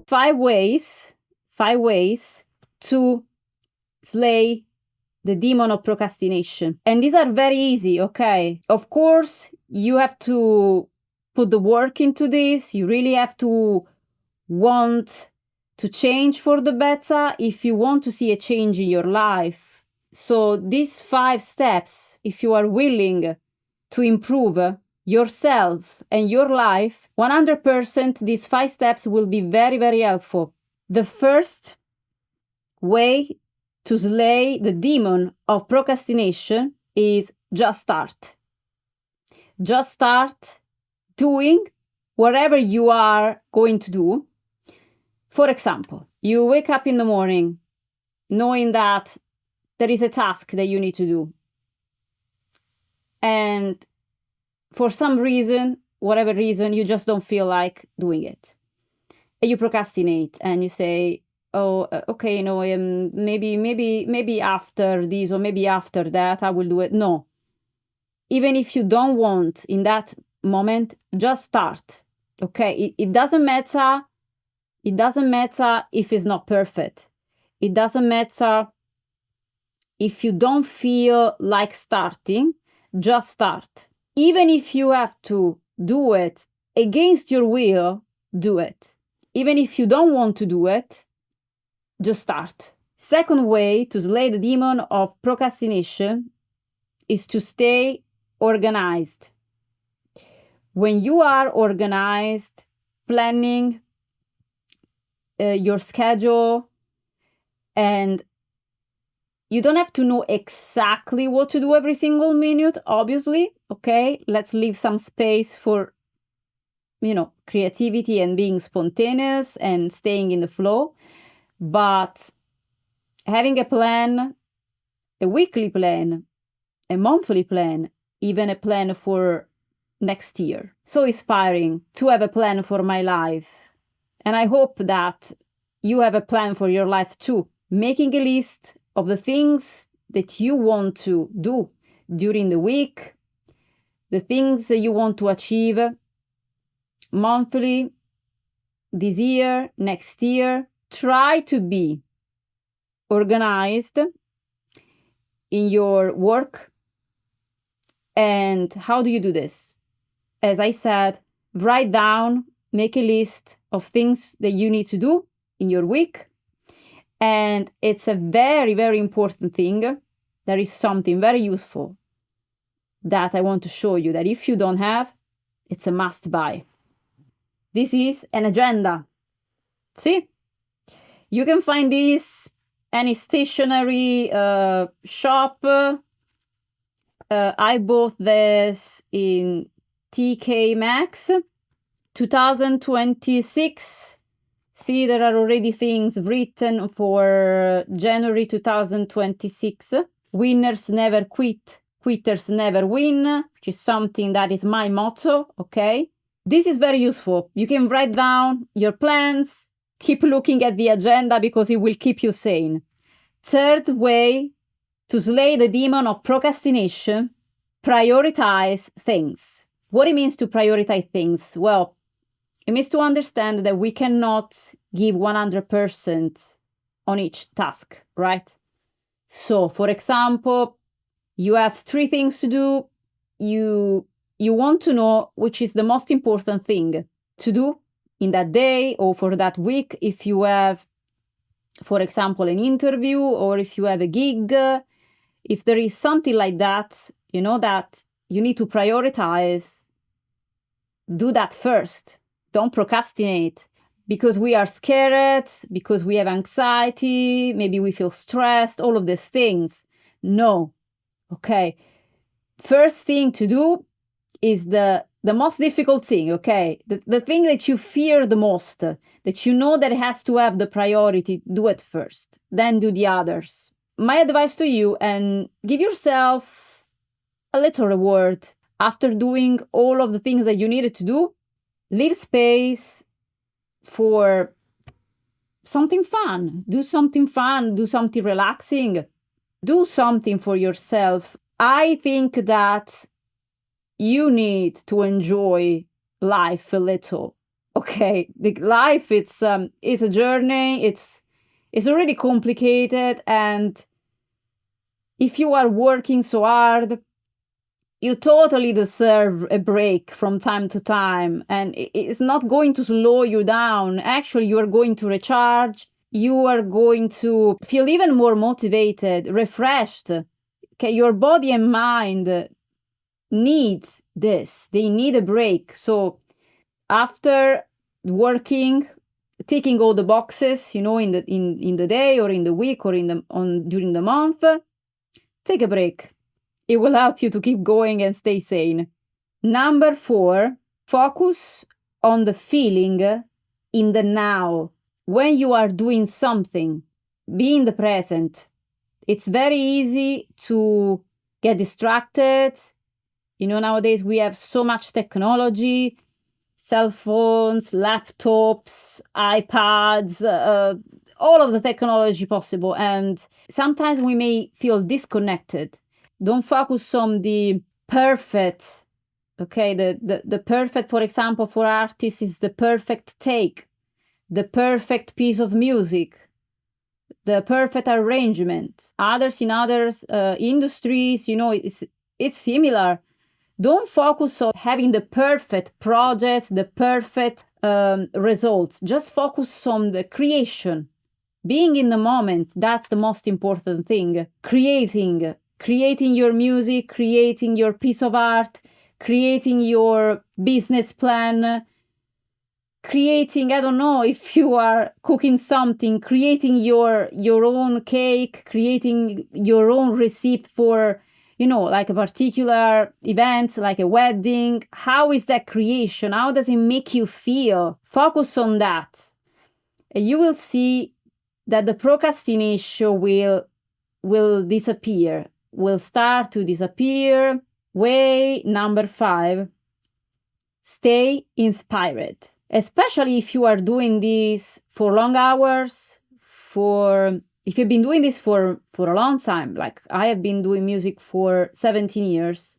5 ways to slay the demon of procrastination. And these are very easy, okay? Of course, you have to put the work into this. You really have to want to change for the better if you want to see a change in your life. So these 5 steps, if you are willing to improve yourself and your life, 100% these 5 steps will be very, very helpful. The first way to slay the demon of procrastination is just start. Just start doing whatever you are going to do. For example, you wake up in the morning knowing that there is a task that you need to do. And for some reason, whatever reason, you just don't feel like doing it. And you procrastinate and you say, oh, okay, no, maybe after this or maybe after that I will do it. No. Even if you don't want in that moment, just start. Okay, it doesn't matter. It doesn't matter if it's not perfect. It doesn't matter if you don't feel like starting, just start. Even if you have to do it against your will, do it. Even if you don't want to do it, just start. Second way to slay the demon of procrastination is to stay organized. When you are organized, planning your schedule, and you don't have to know exactly what to do every single minute, obviously, okay? Let's leave some space for, creativity and being spontaneous and staying in the flow. But having a plan, a weekly plan, a monthly plan, even a plan for next year. So inspiring to have a plan for my life. And I hope that you have a plan for your life too. Making a list of the things that you want to do during the week, the things that you want to achieve monthly, this year, next year. Try to be organized in your work. And how do you do this? As I said, write down, make a list of things that you need to do in your week. And it's a very, very important thing. There is something very useful that I want to show you that if you don't have, it's a must buy. This is an agenda. See? You can find this any stationery shop. I bought this in TK Maxx 2026. See, there are already things written for January 2026. Winners never quit, quitters never win, which is something that is my motto, okay? This is very useful. You can write down your plans, keep looking at the agenda because it will keep you sane. Third way to slay the demon of procrastination, prioritize things. What it means to prioritize things? Well, it means to understand that we cannot give 100% on each task, right? So, for example, you have 3 things to do. You want to know which is the most important thing to do in that day or for that week. If you have, for example, an interview or if you have a gig, if there is something like that, that you need to prioritize, do that first. Don't procrastinate because we are scared, because we have anxiety, maybe we feel stressed, all of these things. No. Okay. First thing to do is the most difficult thing, okay? The thing that you fear the most, that you know that has to have the priority, do it first. Then do the others. My advice to you, and give yourself a little reward after doing all of the things that you needed to do. Leave space for something fun. Do something fun. Do something relaxing. Do something for yourself. I think that you need to enjoy life a little. Okay, the life, it's a journey. It's already complicated, and if you are working so hard, you totally deserve a break from time to time, and it's not going to slow you down. Actually, you are going to recharge. You are going to feel even more motivated, refreshed. Okay, your body and mind needs this. They need a break. So after working, ticking all the boxes, in the day or in the week or during the month, take a break. It will help you to keep going and stay sane. Number 4, focus on the feeling in the now. When you are doing something, be in the present. It's very easy to get distracted. Nowadays we have so much technology, cell phones, laptops, iPads, all of the technology possible. And sometimes we may feel disconnected. Don't focus on the perfect, okay? The perfect, for example, for artists is the perfect take, the perfect piece of music, the perfect arrangement. Others in others industries, it's similar. Don't focus on having the perfect project, the perfect results. Just focus on the creation. Being in the moment, that's the most important thing. Creating your music, creating your piece of art, creating your business plan, creating, I don't know, if you are cooking something, creating your own cake, creating your own receipt for, like a particular event, like a wedding. How is that creation? How does it make you feel? Focus on that. And you will see that the procrastination will disappear, will start to disappear. Way number 5, stay inspired. Especially if you are doing this for long hours, if you've been doing this for a long time, like I have been doing music for 17 years,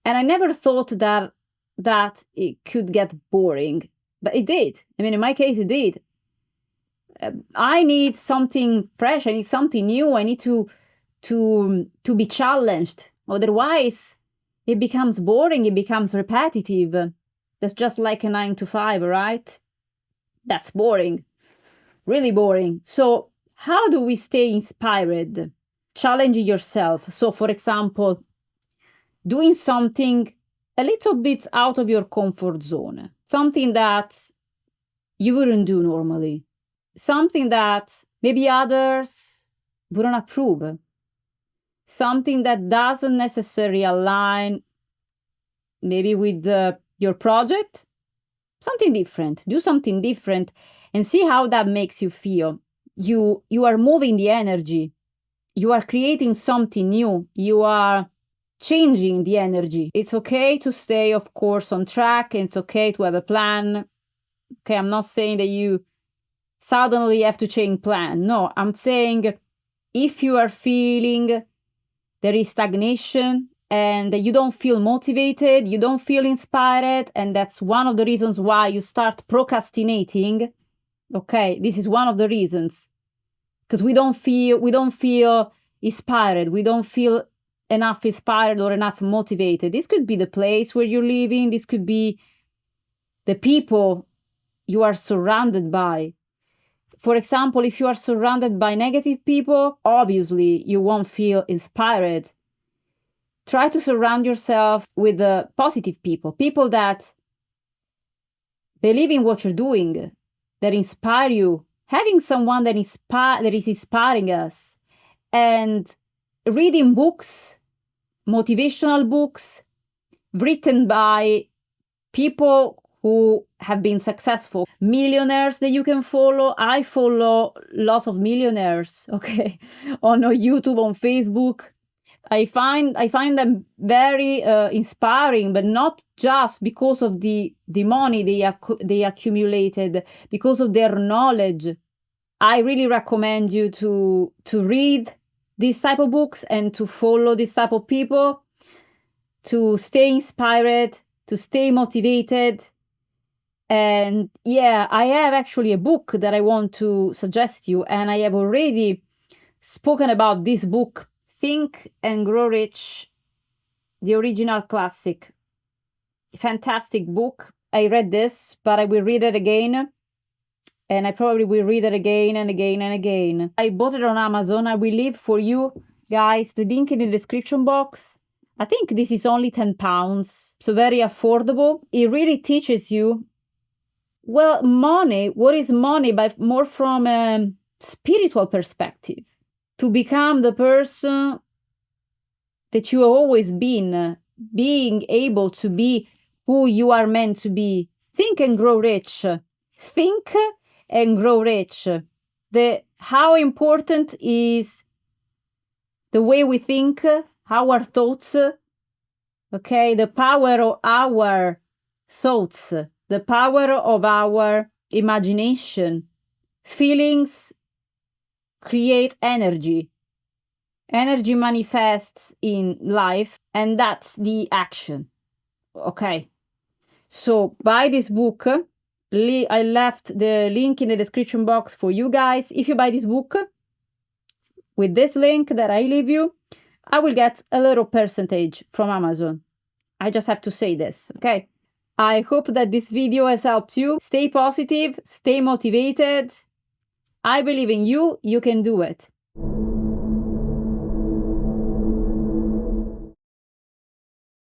and I never thought that it could get boring, but it did. I mean, in my case, it did. I need something fresh. I need something new. I need to be challenged. Otherwise, it becomes boring. It becomes repetitive. That's just like a 9 to 5, right? That's boring. Really boring. So how do we stay inspired? Challenge yourself. So, for example, doing something a little bit out of your comfort zone. Something that you wouldn't do normally. Something that maybe others wouldn't approve. Something that doesn't necessarily align maybe with your project. Something different. Do something different and see how that makes you feel. You are moving the energy. You are creating something new. You are changing the energy. It's okay to stay, of course, on track. And it's okay to have a plan. Okay, I'm not saying that you suddenly have to change plan. No, I'm saying if you are feeling there is stagnation and you don't feel motivated, you don't feel inspired, and that's one of the reasons why you start procrastinating. Okay, this is one of the reasons. Because we don't feel inspired, we don't feel enough inspired or enough motivated. This could be the place where you're living, this could be the people you are surrounded by. For example, if you are surrounded by negative people, obviously you won't feel inspired. Try to surround yourself with positive people that believe in what you're doing, that inspire you. Having someone that is inspiring us, and reading books, motivational books, written by people who have been successful, millionaires that you can follow. I follow lots of millionaires, okay, on YouTube, on Facebook. I find them very inspiring, but not just because of the money they accumulated, because of their knowledge. I really recommend you to read these type of books and to follow this type of people, to stay inspired, to stay motivated, And yeah, I have actually a book that I want to suggest you, and I have already spoken about this book, Think and Grow Rich, the original classic. Fantastic book. I read this, but I will read it again, and I probably will read it again and again and again. I bought it on Amazon. I will leave for you guys the link in the description box. I think this is only £10, so very affordable. It really teaches you, well, money, what is money, but more from a spiritual perspective. To become the person that you have always been, being able to be who you are meant to be. Think and grow rich. Think and grow rich. How important is the way we think, our thoughts, okay? The power of our thoughts, the power of our imagination. Feelings create energy. Energy manifests in life, and that's the action. Okay, so buy this book. I left the link in the description box for you guys. If you buy this book with this link that I leave you, I will get a little percentage from Amazon. I just have to say this, okay? I hope that this video has helped you. Stay positive, stay motivated. I believe in you. You can do it.